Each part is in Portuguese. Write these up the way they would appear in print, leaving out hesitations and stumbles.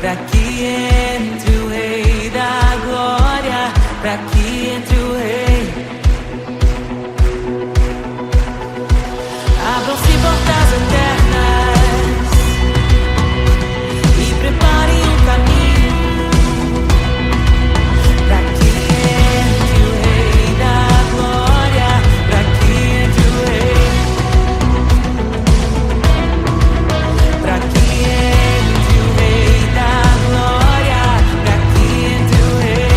pra que entre o Rei da Glória, pra que entre o Rei. Abram-se portas eternas e preparem um caminho pra que entre o Rei da Glória, pra que entre o Rei, pra que entre o Rei da Glória, pra que entre o Rei.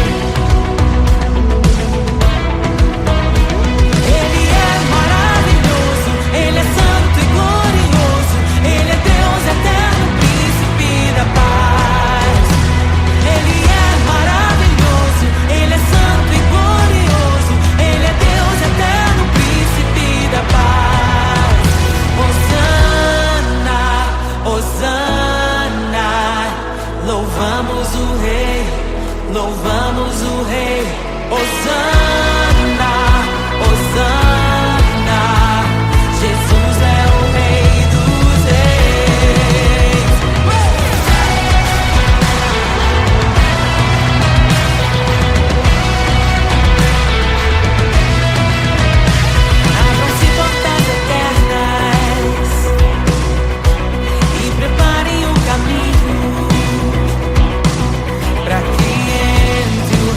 Ele é maravilhoso, Ele é santo e glorioso, Ele é Deus eterno, príncipe da paz. Ele é maravilhoso, Ele é santo e glorioso, Ele é Deus eterno, príncipe da paz. Hosana, Hosana, louvamos o Rei, louvamos o Rei. Hosana, Hosana, Jesus é o Rei dos Reis. Abram-se portas eternas e preparem um caminho pra que entre o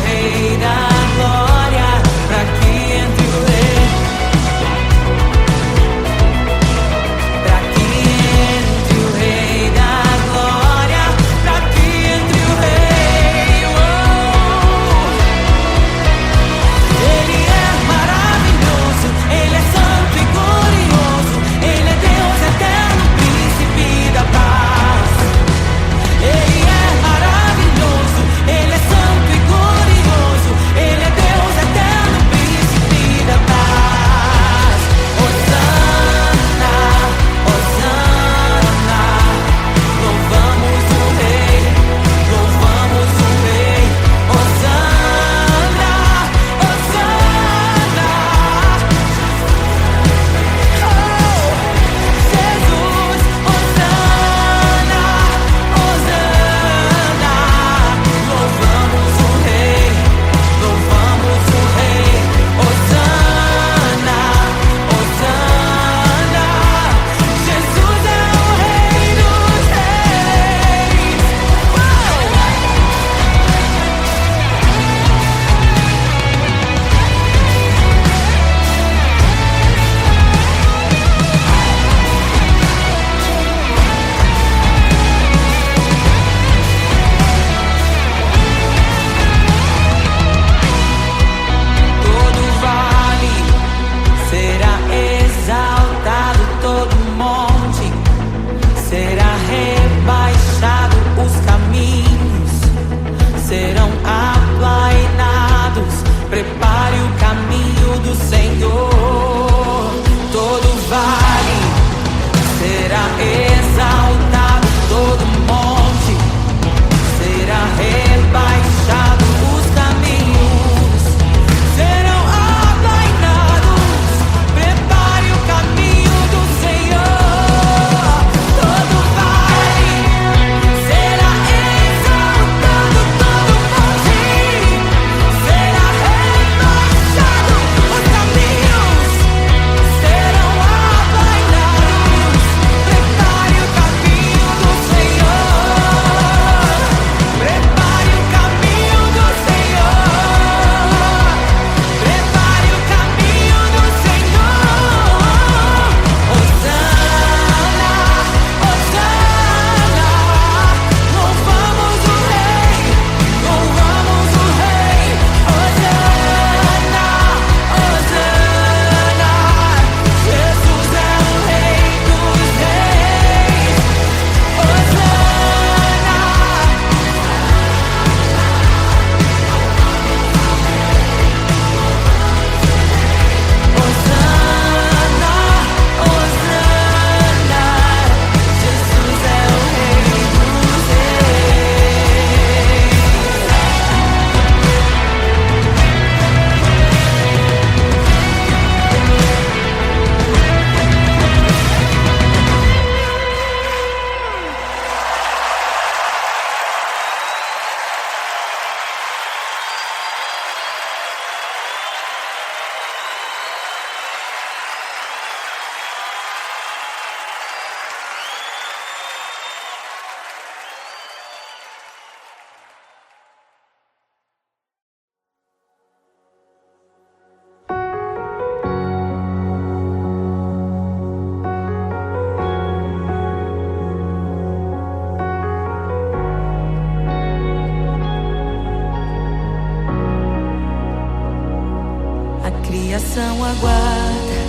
criação aguarda,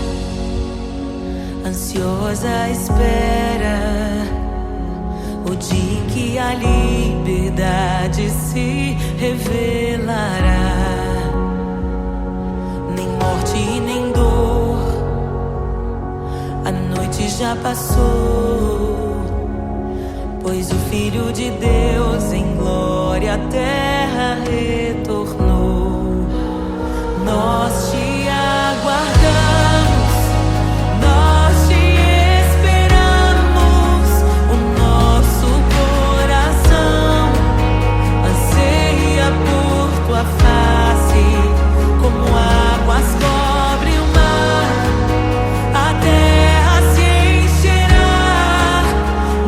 ansiosa espera o dia em que a liberdade se revelará. Nem morte nem dor, a noite já passou, pois o Filho de Deus em glória à terra retornou. Nós te aguardamos, nós te esperamos. O nosso coração anseia por tua face, como águas cobrem o mar. A terra se encherá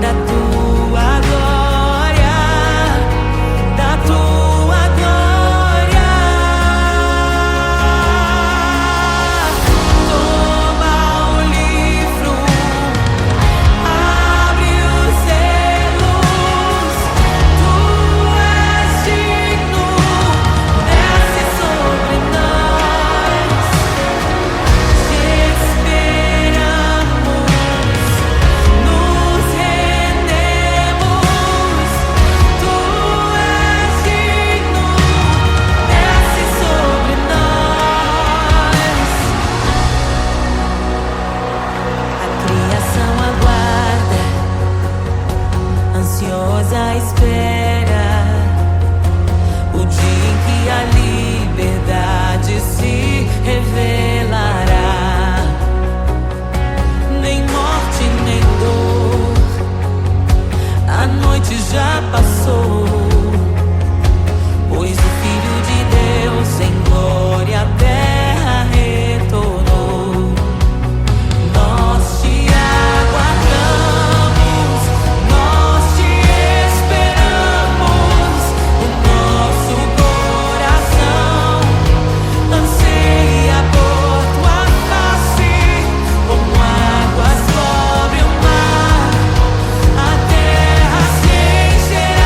da tua glória, da tua glória. Toma o livro, abre os selos. Tu és digno, desce sobre nós. Te esperamos, nos rendemos. Tu és digno, desce sobre nós. A criação aguarda, ansiosa espera o dia em que a liberdade se revelará. Nem morte nem dor, a noite já passou, pois o Filho de Deus em glória à terra retornou. Nós te aguardamos, nós te esperamos. O nosso coração anseia por tua face, como águas cobrem o mar. A terra se encherá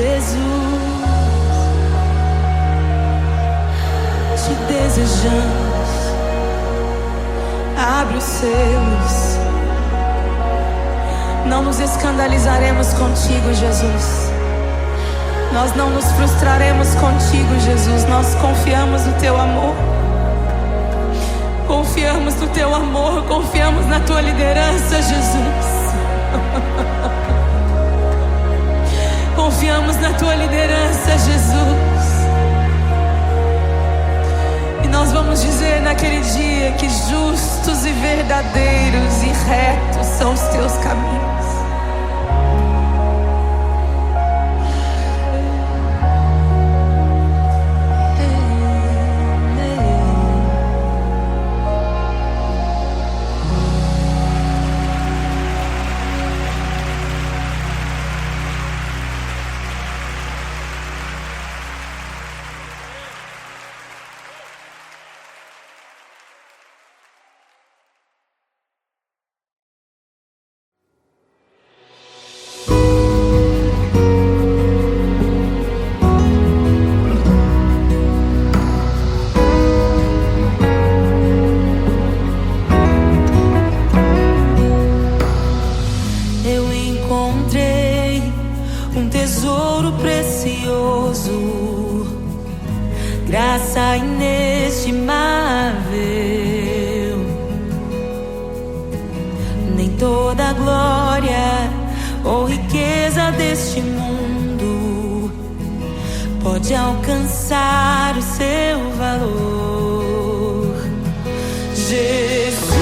Jesus, te desejamos. Abre os selos. Não nos escandalizaremos contigo, Jesus. Nós não nos frustraremos contigo, Jesus. Nós confiamos no teu amor. Confiamos no teu amor. Confiamos na tua liderança, Jesus. Confiamos na tua liderança, Jesus. E nós vamos dizer naquele dia que justos e verdadeiros e retos são os teus caminhos. Tesouro precioso, graça inestimável. Nem toda a glória ou riqueza deste mundo pode alcançar o seu valor. Jesus,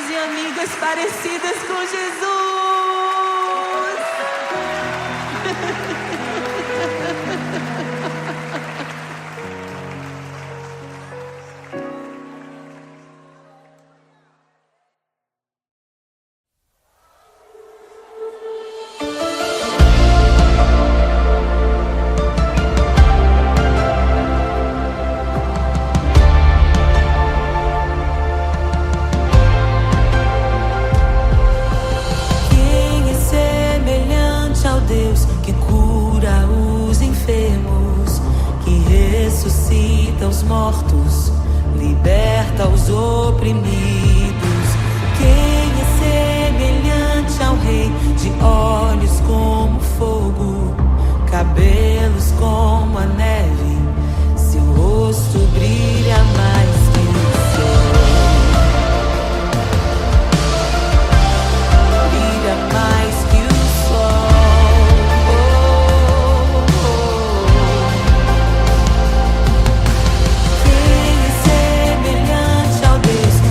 amigos e amigas parecidas com Jesus. Os mortos, liberta os oprimidos. Quem é semelhante ao Rei, de olhos como fogo, cabelos como a neve, seu rosto brilha mais que o sol, brilha mais que o sol. Quem é semelhante ao Deus que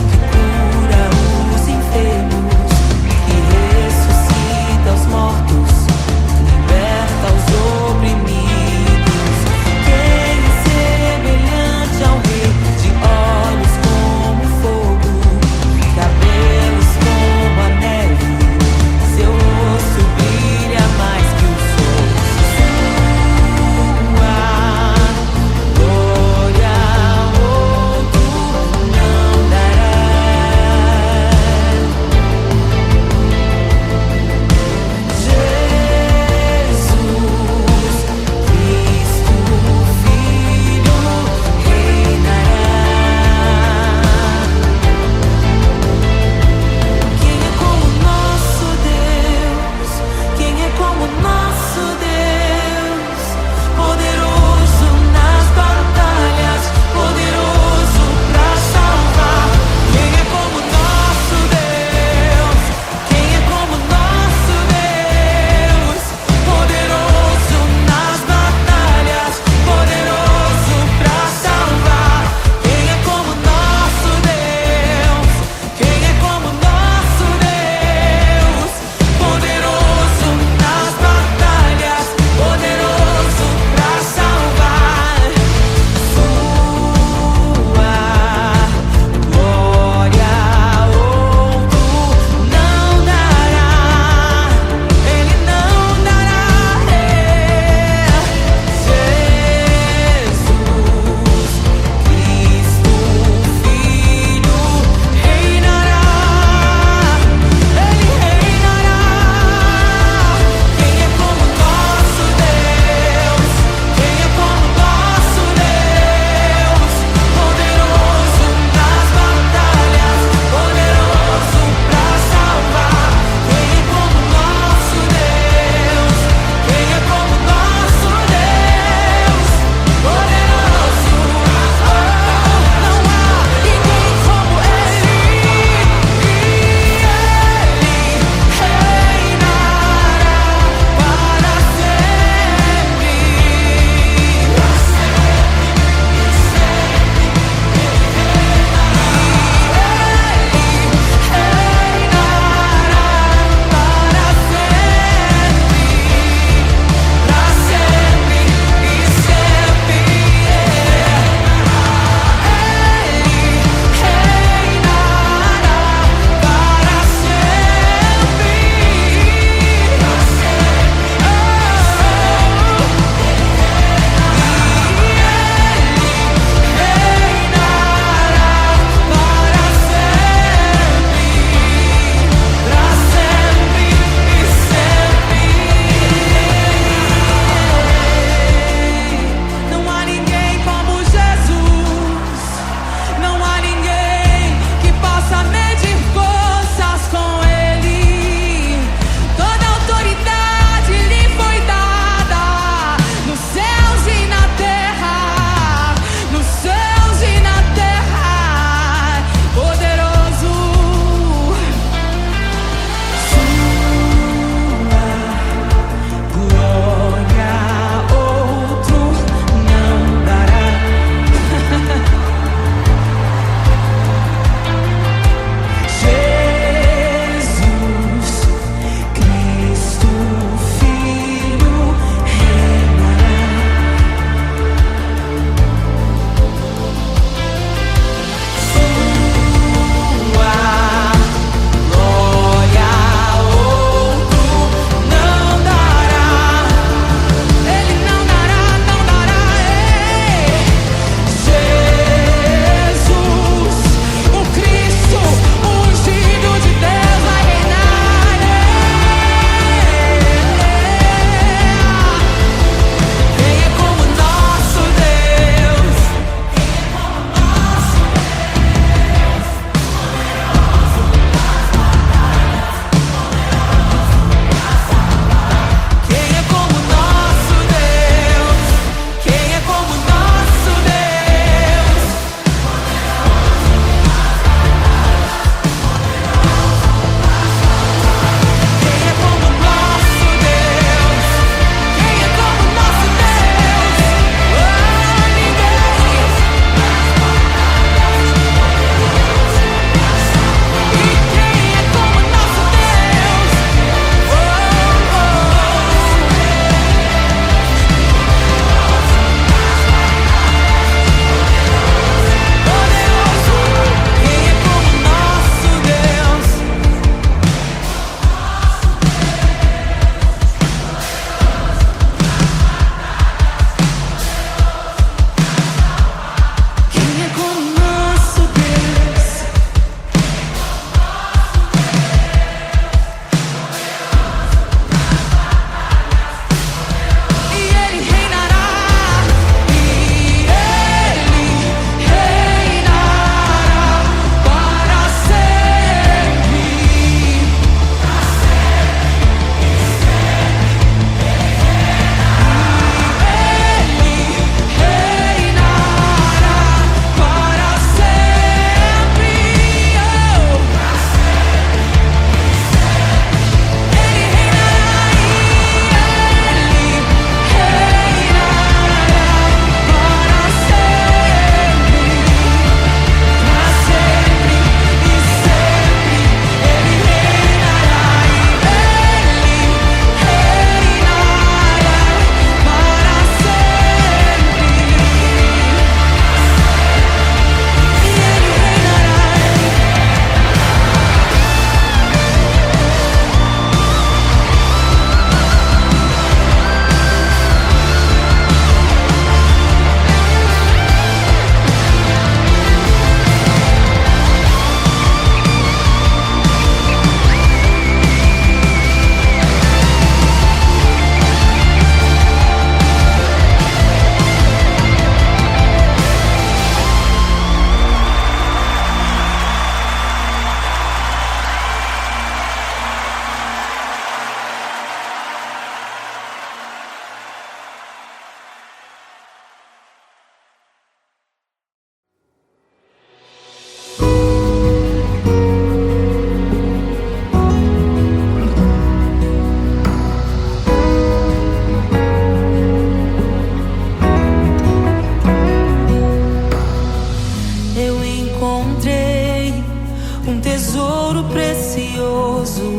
tesouro precioso,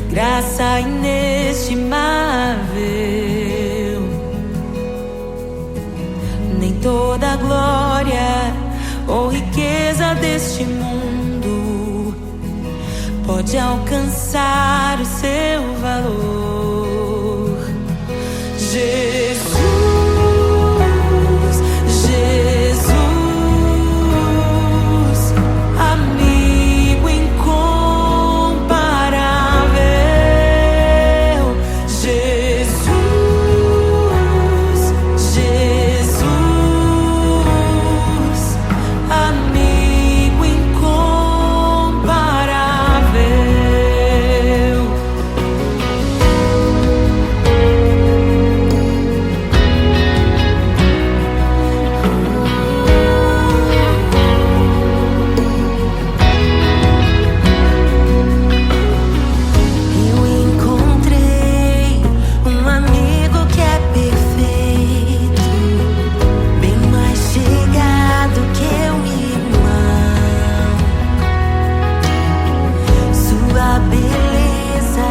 graça inestimável. Nem toda a glória ou riqueza deste mundo pode alcançar o seu valor. Jesus, Jesus, amigo incomparável. Jesus, Jesus, amigo incomparável. Eu encontrei um amigo que é perfeito, bem mais chegado que um irmão. Sua beleza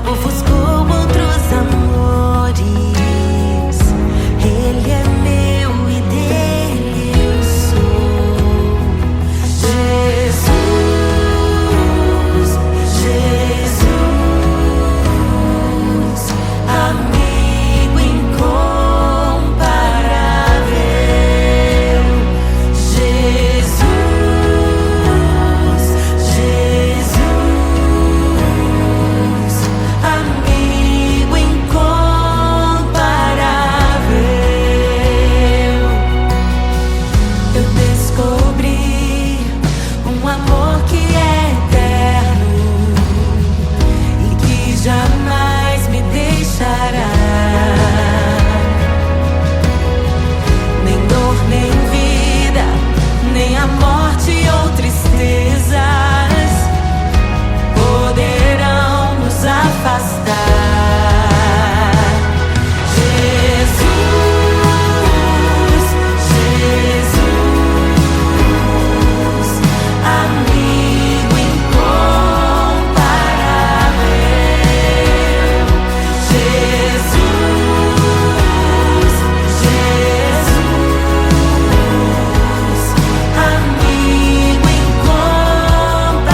ofuscou outros amores. Ele é meu e dele eu sou. Jesus, Jesus, amigo incomparável. Jesus, Jesus, amigo incomparável. Eu descobri um amor que é eterno e que jamais me deixará. Nem dor, nem vida, nem a morte ou tristezas poderão nos afastar. Jesus, Jesus, amigo incomparável. Jesus, Jesus, amigo incomparável.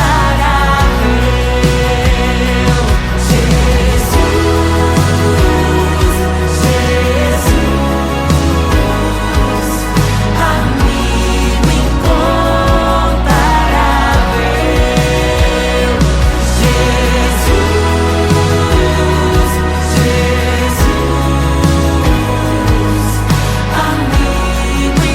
Jesus, Jesus, amigo incomparável. Jesus, Jesus, amigo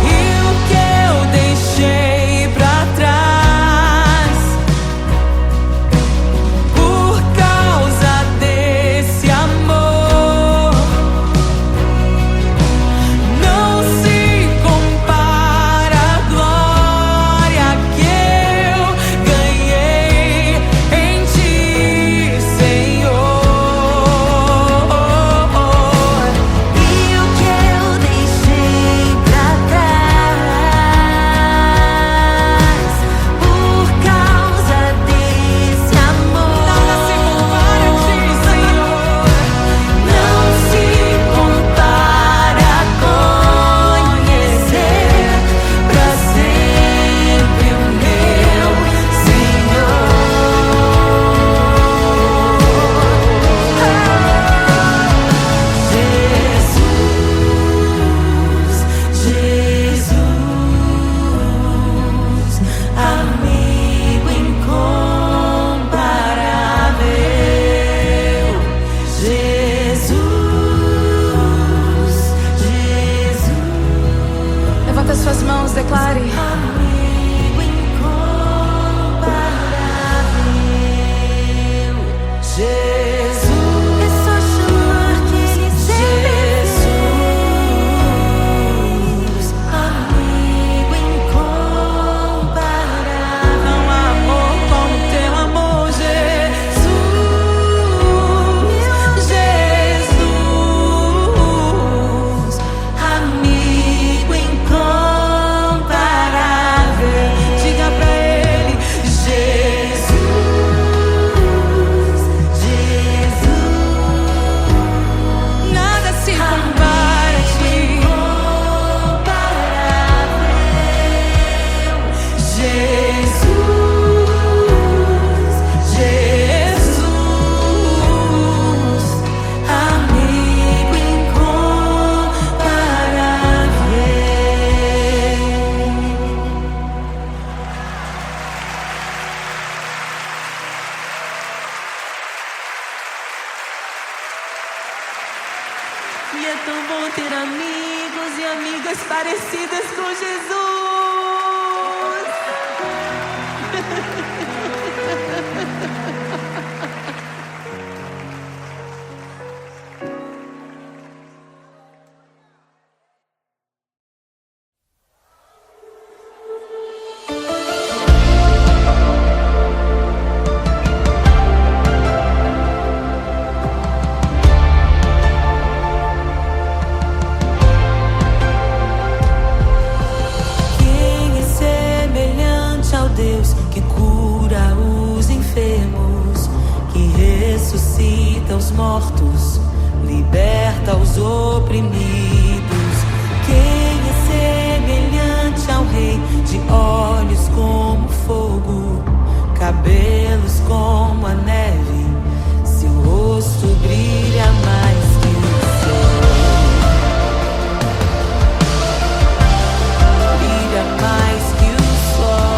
E o que eu deixei pra trás por causa desse amor não se compara à glória que eu ganhei em Ti, Senhor. E o que eu deixei pra trás por causa desse amor nada se compara a Ti, Senhor. Não se compara a conhecer pra sempre o meu Senhor. Jesus, Jesus, amigo incomparável. Jesus, Jesus, Levanta suas mãos, declare. amigo incomparável. Jesus, é só chamar que Ele sempre fez. Amigo ressuscita os mortos, liberta os oprimidos. Quem é semelhante ao Rei, de olhos como fogo, cabelos como a neve, seu rosto brilha mais que o sol. Brilha mais que o sol.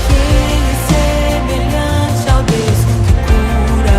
Quem é semelhante ao Deus que cura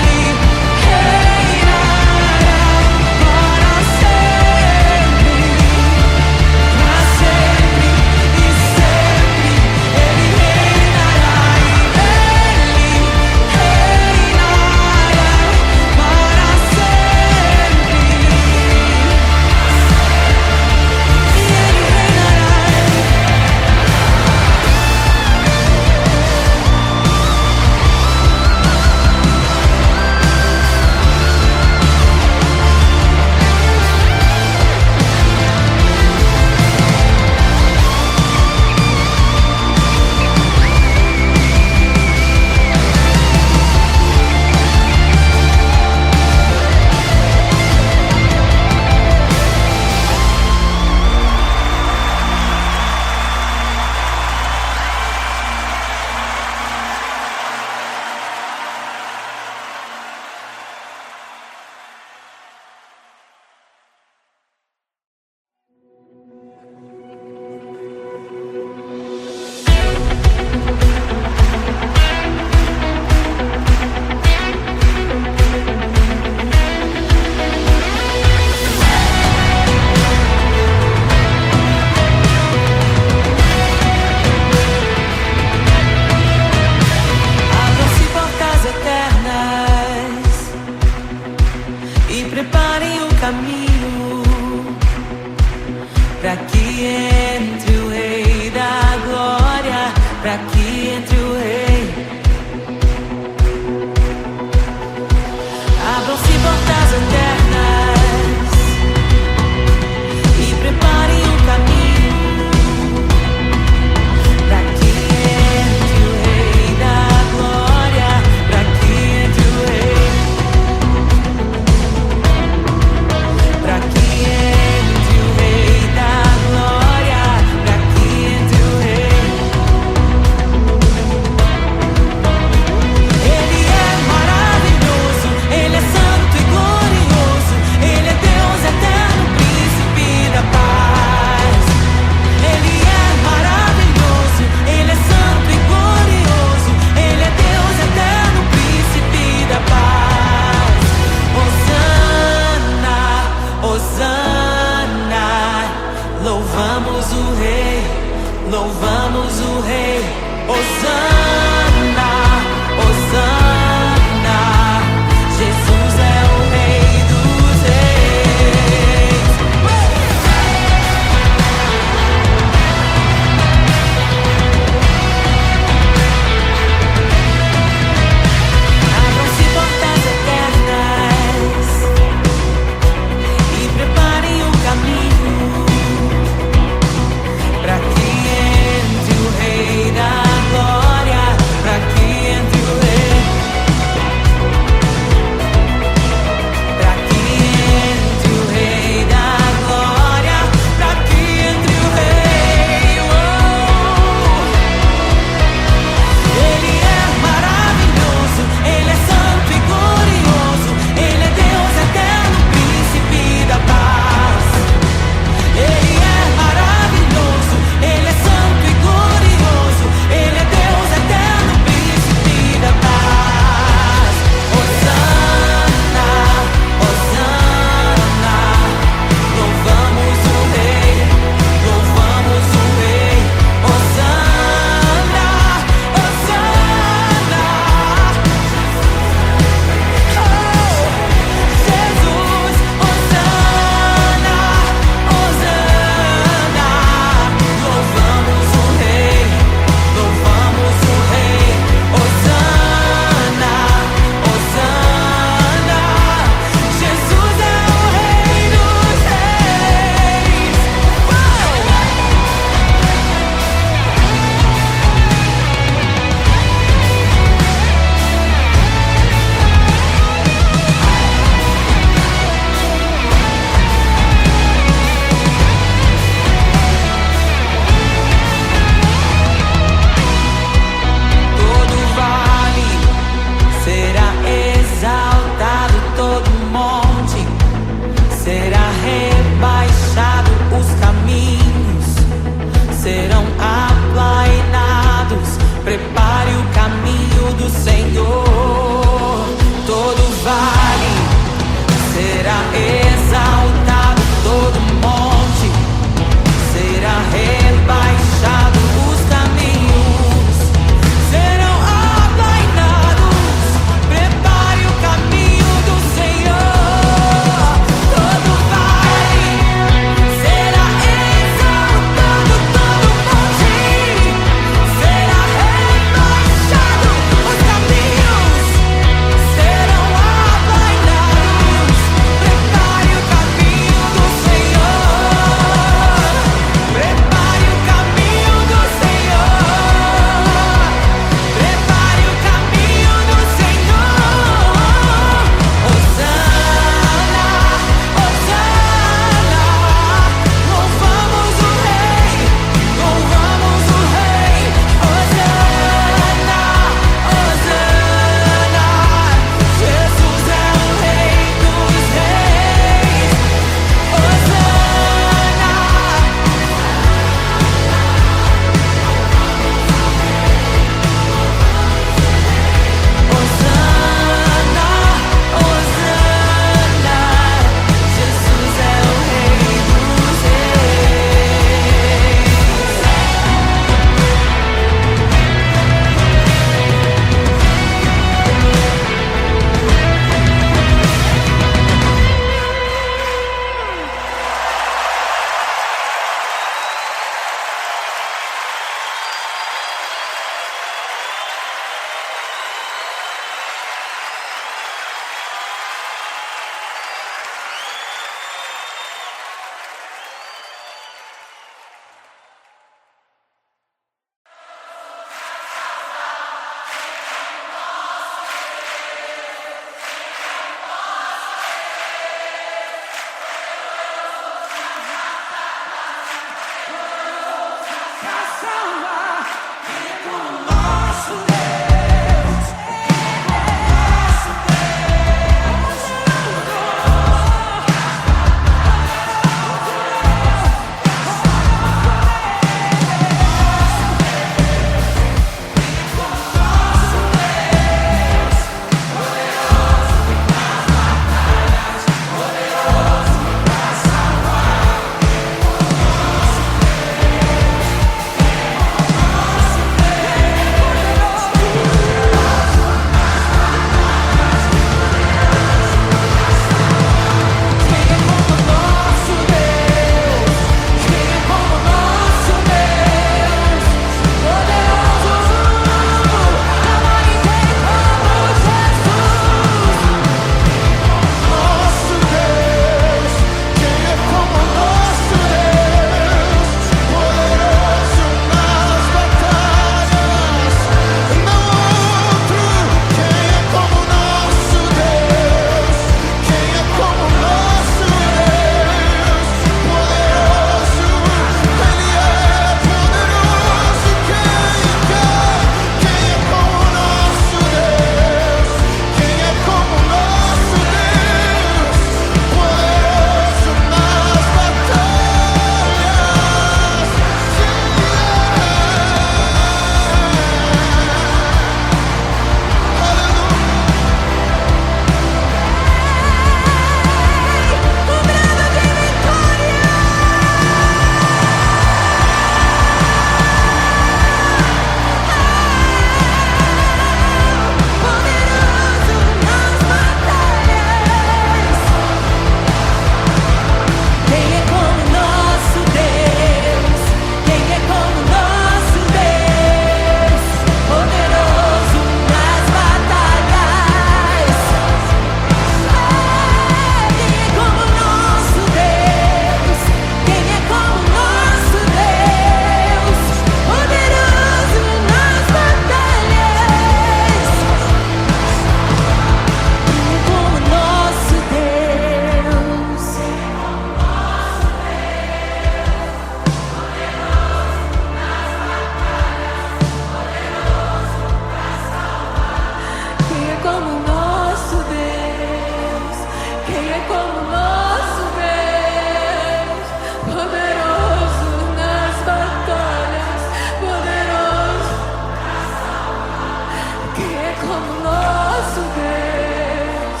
como nosso Deus?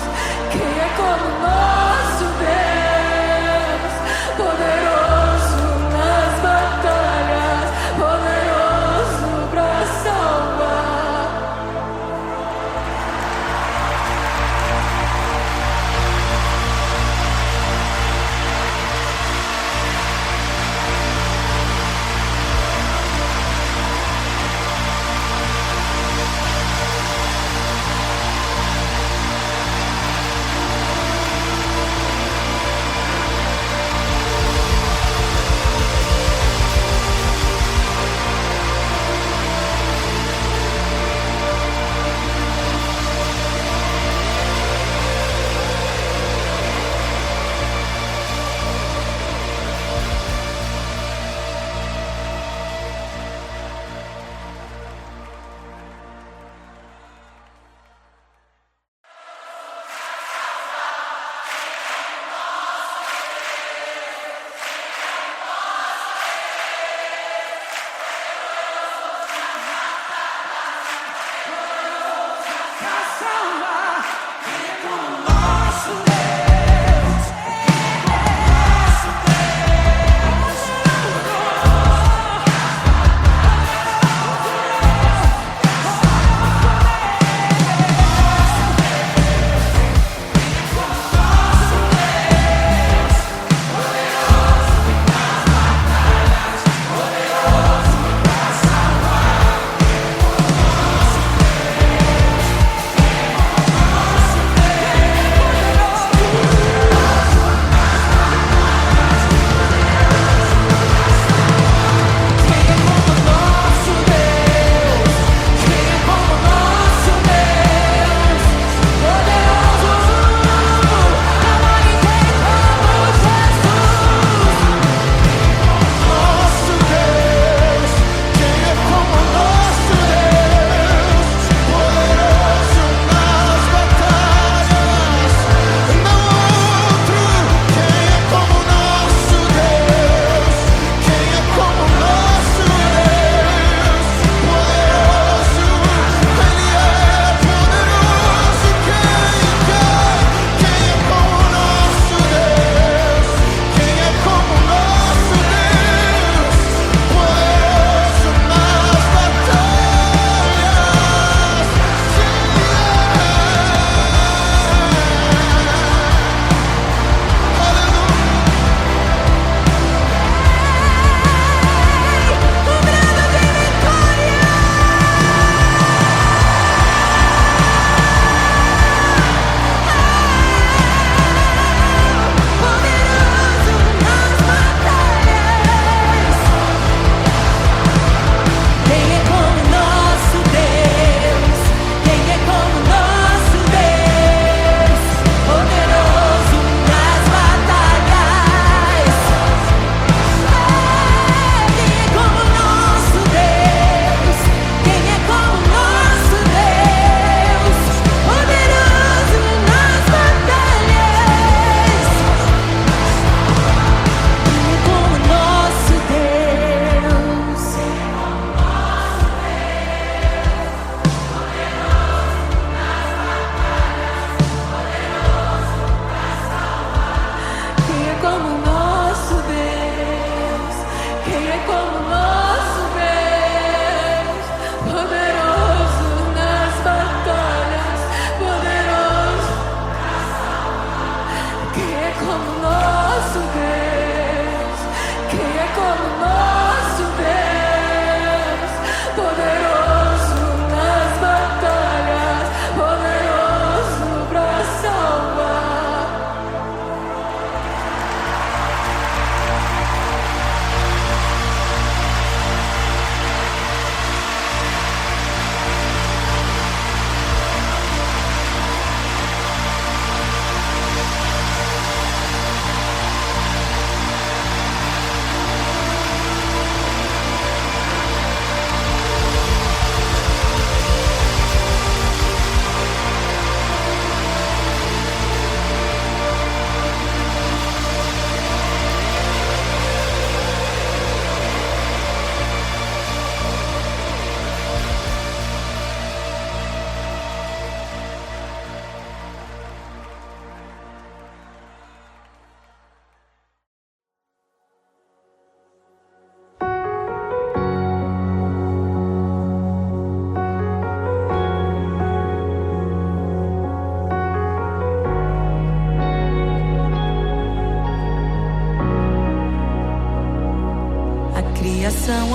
Quem é como nosso Deus? Poderoso nas batalhas, poderoso pra salvar.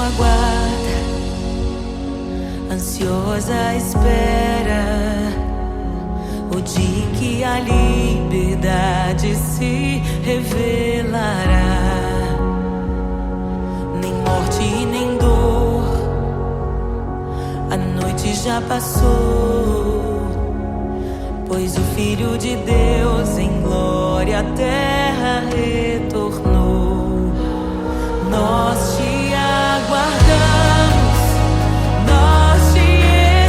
aguarda, ansiosa espera o dia em que a liberdade se revelará. Nem morte e nem dor, a noite já passou, pois o Filho de Deus em glória à terra retornou. Nós te aguardamos, nós te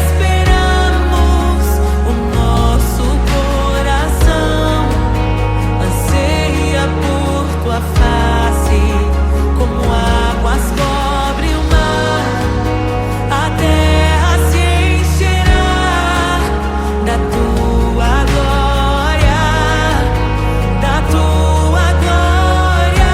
esperamos. O nosso coração anseia por tua face, como águas cobre o mar. A terra se encherá da tua glória, da tua glória.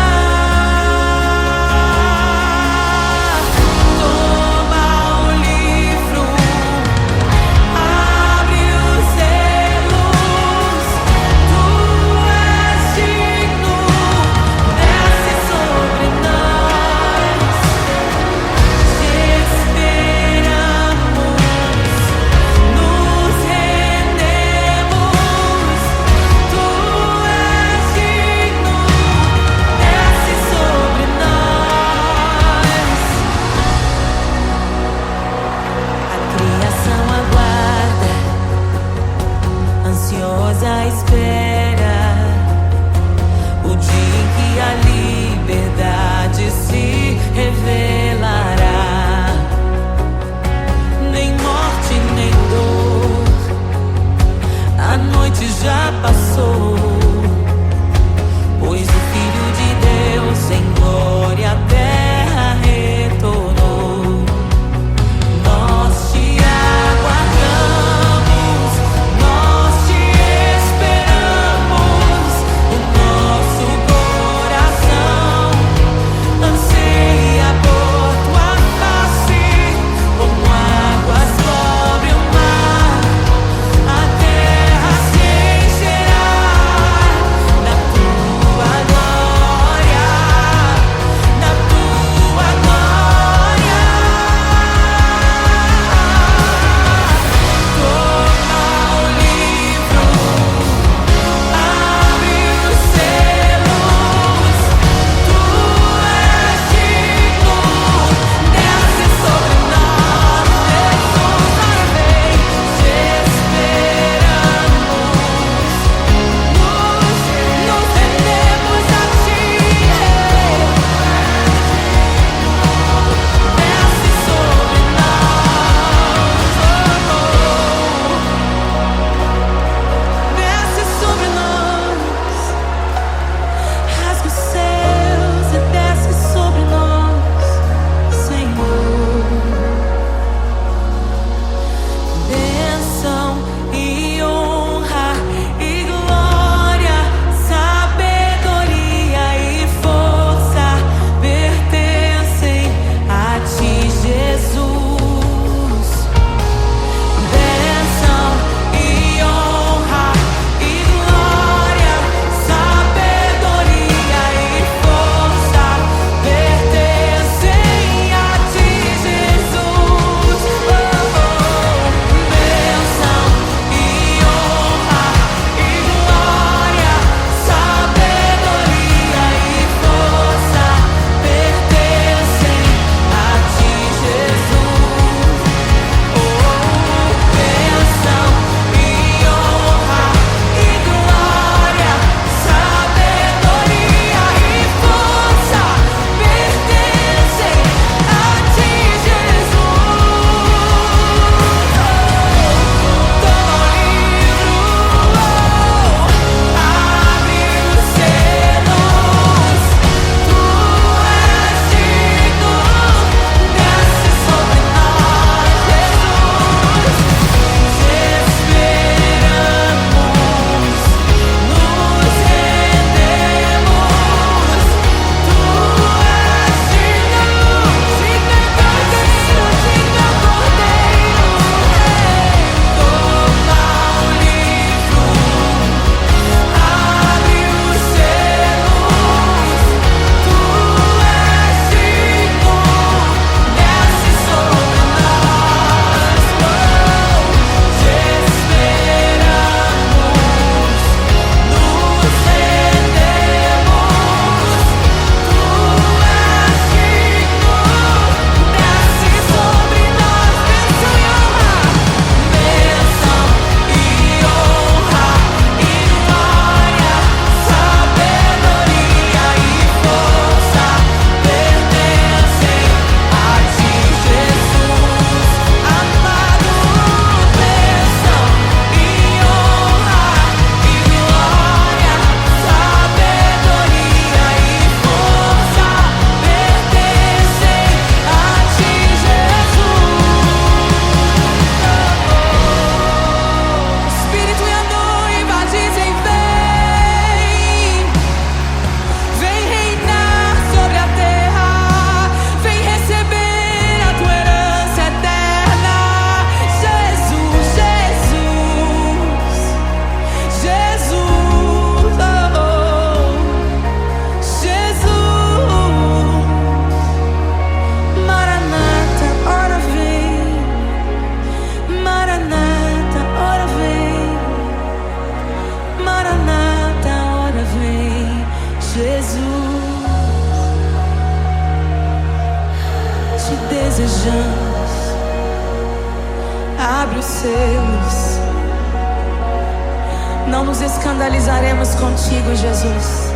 Não nos escandalizaremos contigo, Jesus.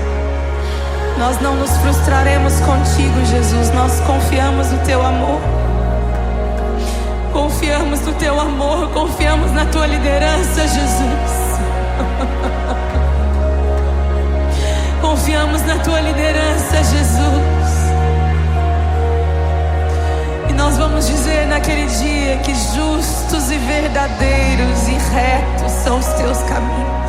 Nós não nos frustraremos contigo, Jesus. Nós confiamos no teu amor. Confiamos no teu amor, confiamos na tua liderança, Jesus. Confiamos na tua liderança, Jesus. E nós vamos dizer naquele dia que justos e verdadeiros e retos são os teus caminhos.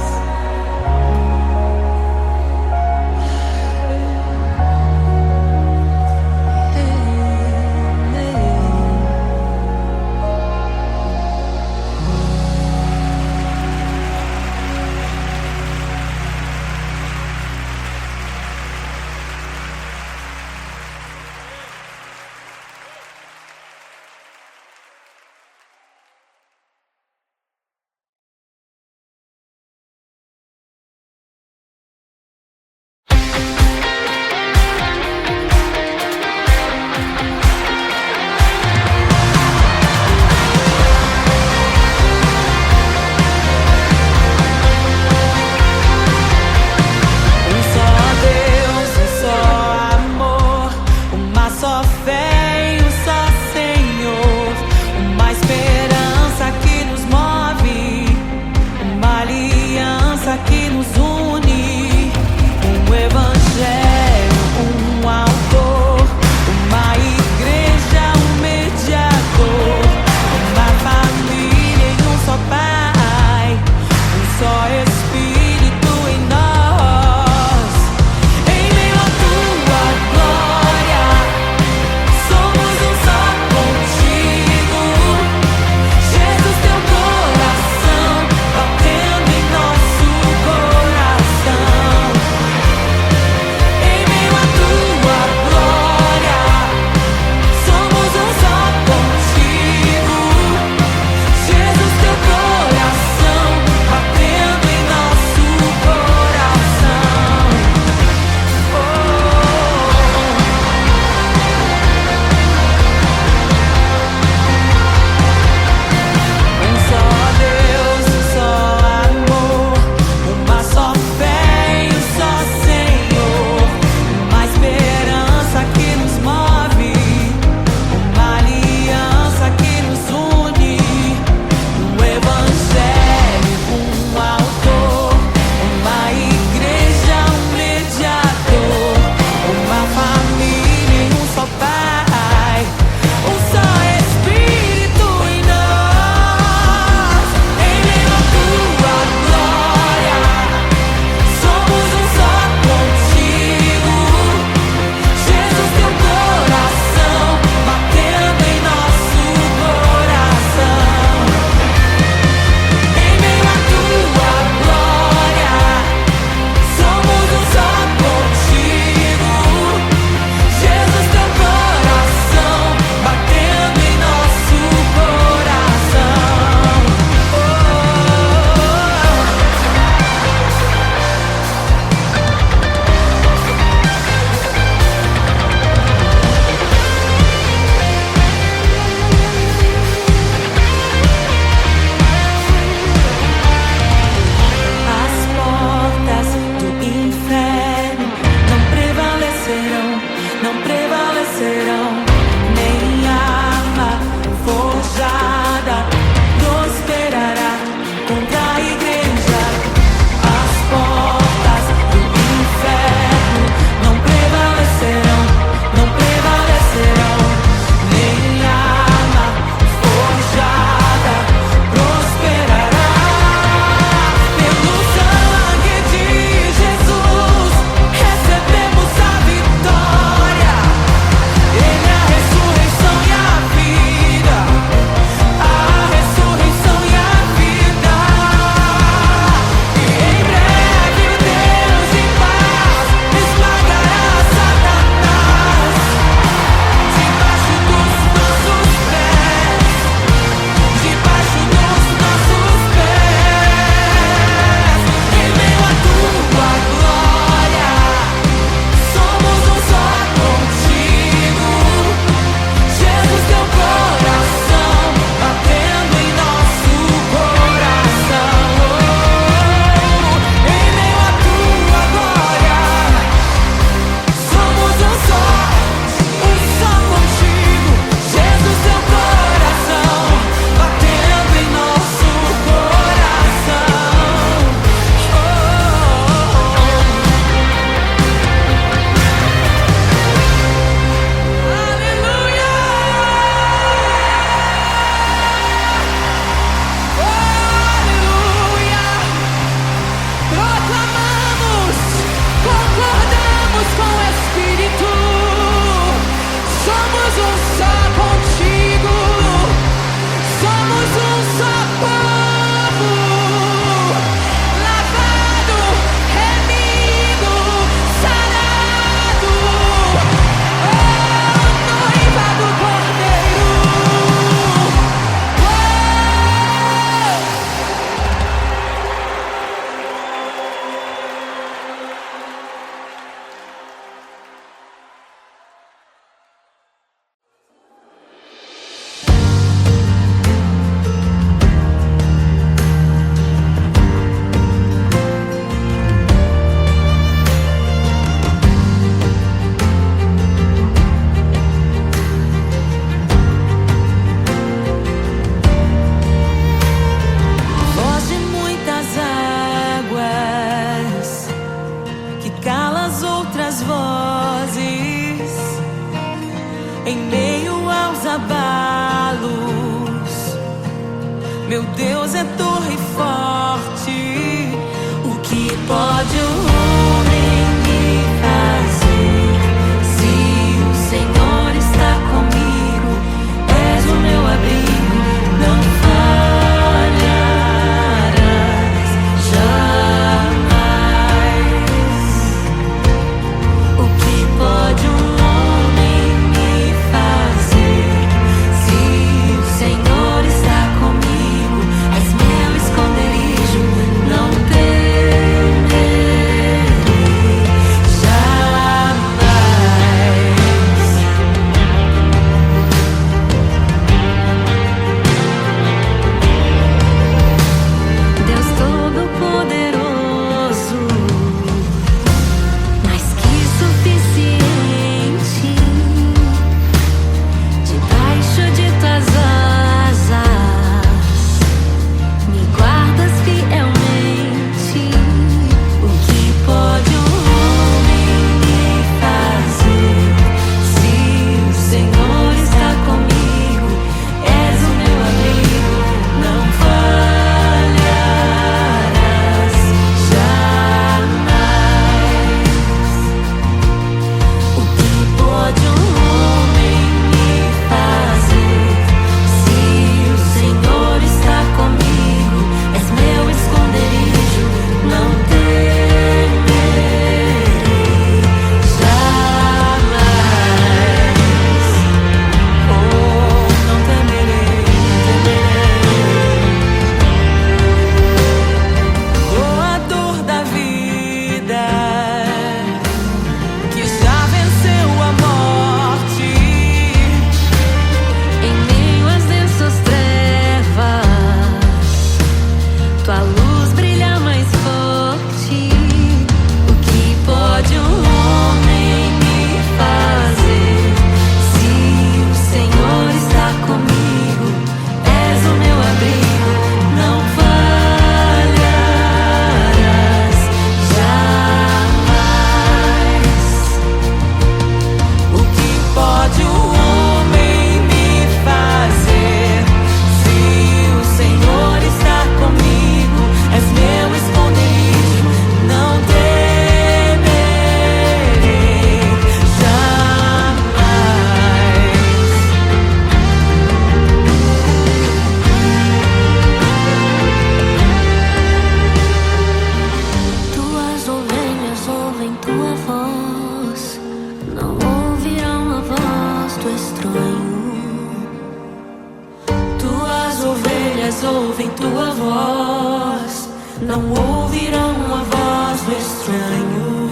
tua luz brilha mais forte. O que pode um homem me fazer? Se o Senhor está comigo, és o meu abrigo, não falharás jamais. O que pode um homem me fazer? Se o Senhor está comigo, és meu esconderijo, não temerei jamais. Tuas ovelhas ouvem tua voz, não ouvirão a voz do estranho. Tuas ovelhas ouvem tua voz, não ouvirão a voz do estranho.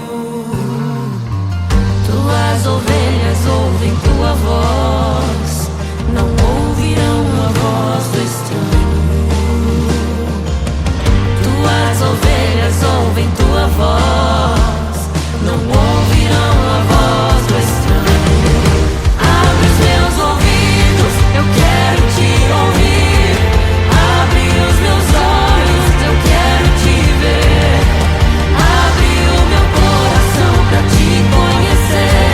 Tuas ovelhas ouvem tua voz, não ouvirão a voz do estranho. Tuas ovelhas ouvem tua voz, não ouvirão a voz do estranho. Abre os meus ouvidos, eu quero te ouvir. Abre os meus olhos, eu quero te ver. Abre o meu coração pra te conhecer.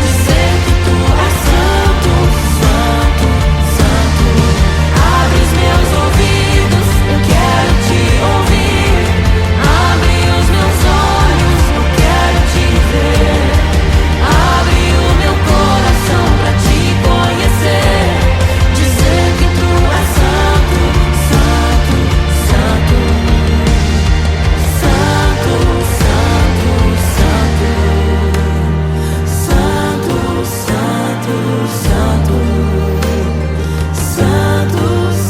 Dizer que tu és santo, santo, santo. Abre os meus ouvidos, eu quero te ouvir. Abre os meus olhos, eu quero te ver. Abre o meu coração pra te conhecer. Dizer que tu és santo, santo, santo. Santo, santo, santo. Santo, santo, santo. Santo,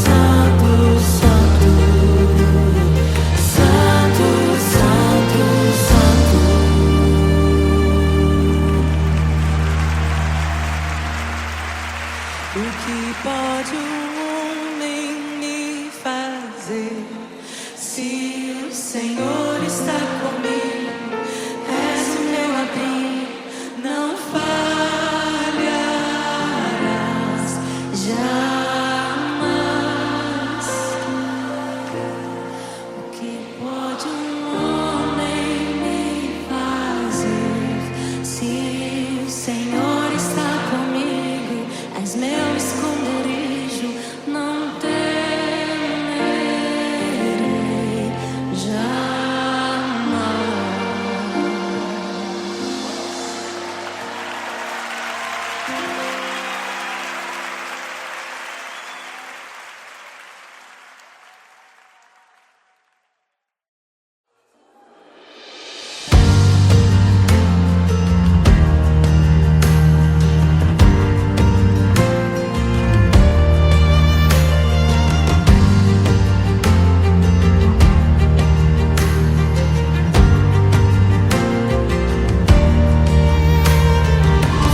santo, santo. Santo, santo, santo. O que pode um homem me fazer? Se o Senhor está comigo, és o meu abrigo, não falharás jamais. O que pode um homem me fazer? Se o Senhor está comigo, és meu esconderijo, não temerei jamais.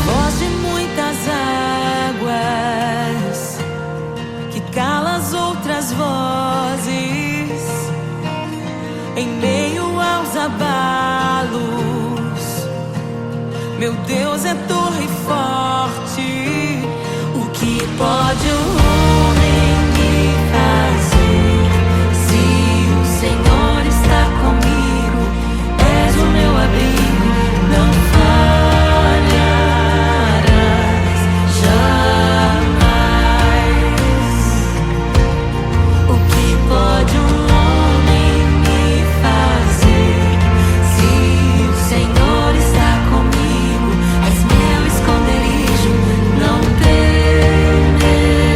Voz de muitas águas que cala as outras vozes em meio aos abalos. Meu Deus é torre forte. O que pode um homem me fazer? Se o Senhor está comigo, és o meu abrigo, não falharás jamais. O que pode um homem me fazer? Se o Senhor está comigo, és meu esconderijo, não temerei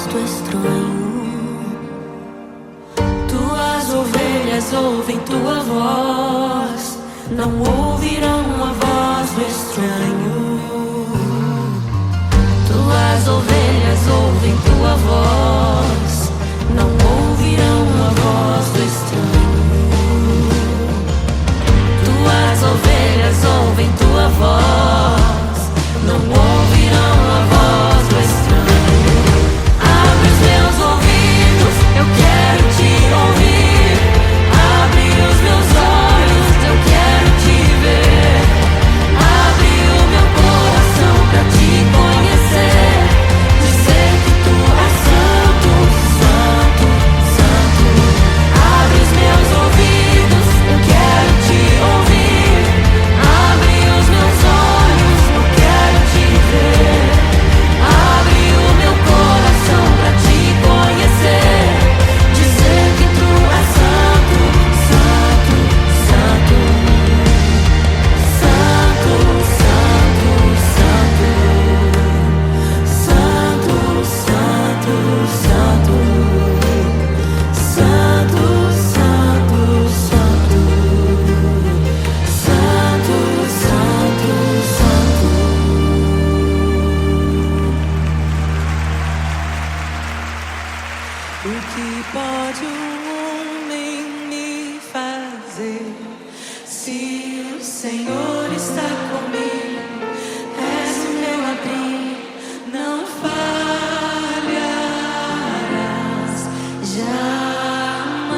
rosto estranho. Tuas ovelhas ouvem tua voz, não ouvirão a voz do estranho. Tuas ovelhas ouvem tua voz, não ouvirão a voz do estranho. Tuas ovelhas ouvem tua voz, não ouvirão a voz do estranho. Abre os meus ouvidos, eu quero te ouvir. Abre os meus olhos, eu quero te ver. Abre o meu coração pra te conhecer. Dizer que tu és santo, santo, santo. Abre os meus ouvidos, eu quero te ouvir. Abre os meus olhos, eu quero te ver. Abre o meu coração pra te conhecer. Dizer que tu és santo, santo, santo. Santo, santo, santo. Santo, santo, santo. Santo, santo, santo. Santo, santo, santo. O que pode um homem me fazer se o Senhor está comigo? És o meu abrigo, não falharás jamais.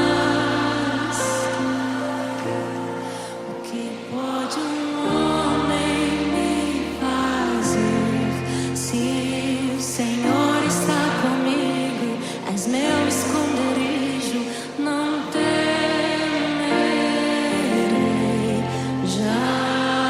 O que pode um homem me fazer se o Senhor está comigo? És meu esconderijo, não temerei jamais.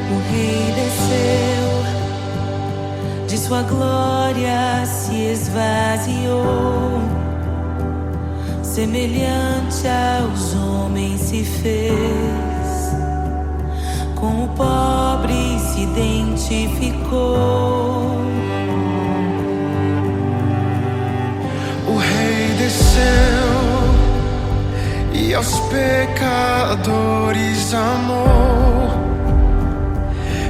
O Rei desceu, de sua glória se esvaziou, semelhante aos homens se fez, com o pobre se identificou. O Rei desceu e aos pecadores amou,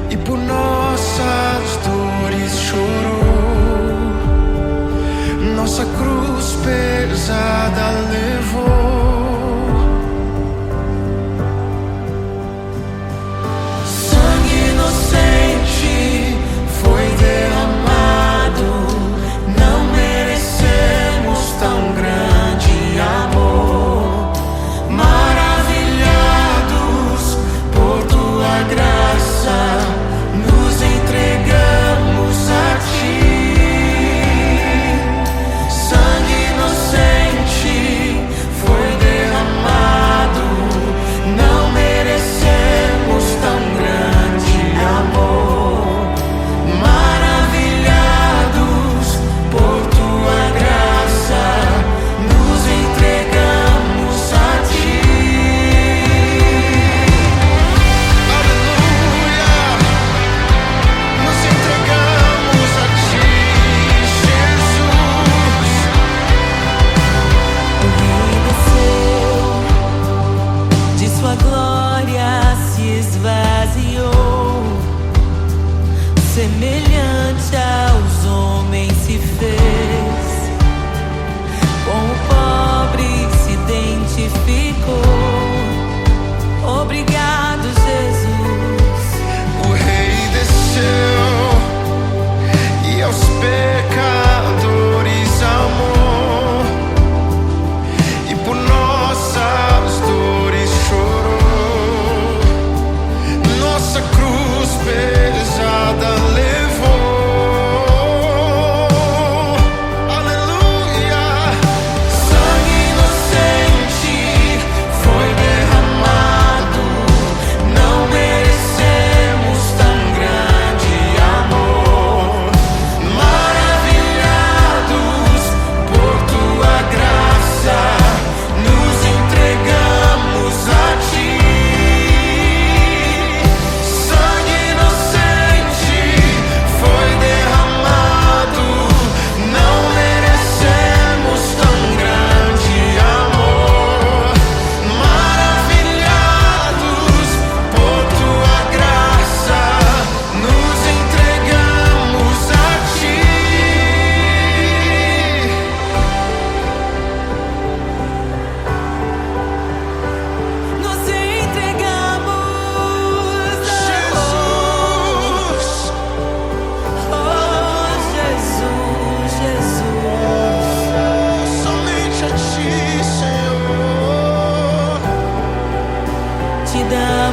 e por nossas dores chorou, nossa cruz pesada levou. Sangue inocente foi derramado, não merecemos tão grande amor. Maravilhados por tua graça, nos entregamos a ti. Sangue inocente foi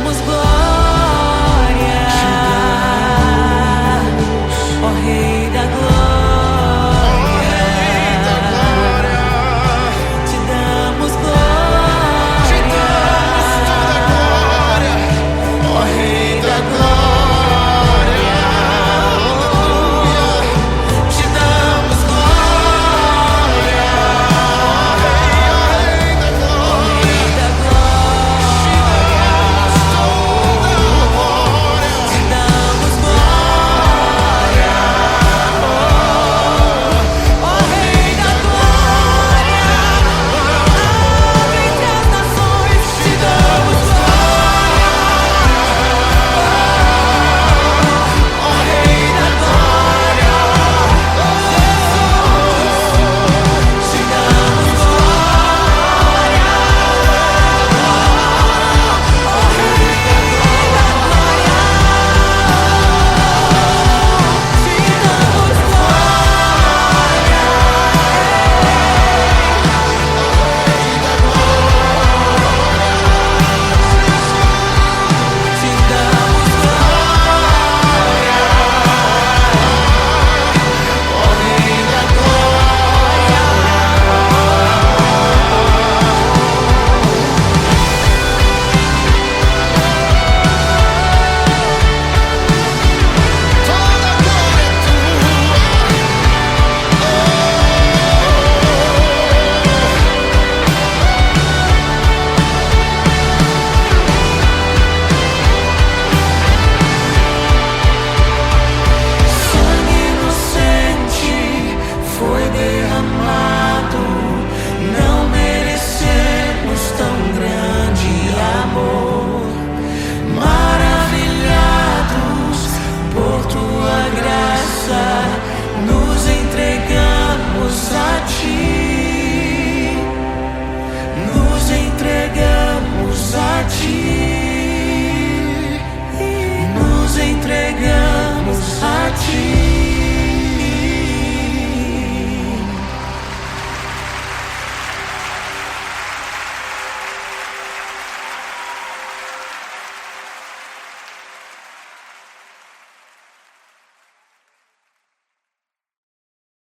damos glória.